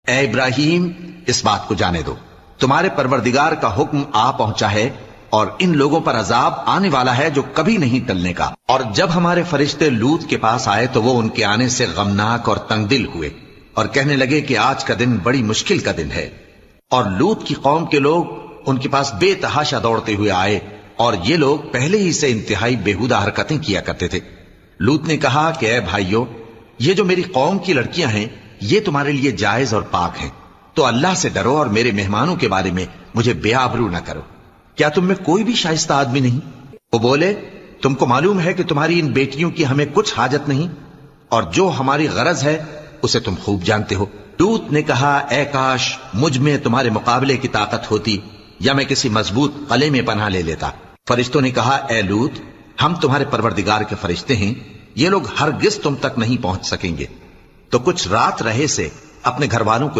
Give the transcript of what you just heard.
اے ابراہیم، اس بات کو جانے دو، تمہارے پروردگار کا حکم آ پہنچا ہے اور ان لوگوں پر عذاب آنے والا ہے جو کبھی نہیں ٹلنے کا۔ اور جب ہمارے فرشتے لوط کے پاس آئے تو وہ ان کے آنے سے غمناک اور تنگ دل ہوئے اور کہنے لگے کہ آج کا دن بڑی مشکل کا دن ہے۔ اور لوط کی قوم کے لوگ ان کے پاس بے تحاشا دوڑتے ہوئے آئے، اور یہ لوگ پہلے ہی سے انتہائی بےہودہ حرکتیں کیا کرتے تھے۔ لوط نے کہا کہ اے بھائیو، یہ جو میری قوم کی لڑکیاں ہیں یہ تمہارے لیے جائز اور پاک ہیں، تو اللہ سے ڈرو اور میرے مہمانوں کے بارے میں مجھے بے آبرو نہ کرو۔ کیا تم میں کوئی بھی شائستہ آدمی نہیں؟ وہ بولے، تم کو معلوم ہے کہ تمہاری ان بیٹیوں کی ہمیں کچھ حاجت نہیں، اور جو ہماری غرض ہے اسے تم خوب جانتے ہو۔ لوط نے کہا، اے کاش مجھ میں تمہارے مقابلے کی طاقت ہوتی، یا میں کسی مضبوط قلعے میں پناہ لے لیتا۔ فرشتوں نے کہا، اے لوط، ہم تمہارے پروردگار کے فرشتے ہیں، یہ لوگ ہرگز تم تک نہیں پہنچ سکیں گے۔ تو کچھ رات رہے سے اپنے گھر والوں کو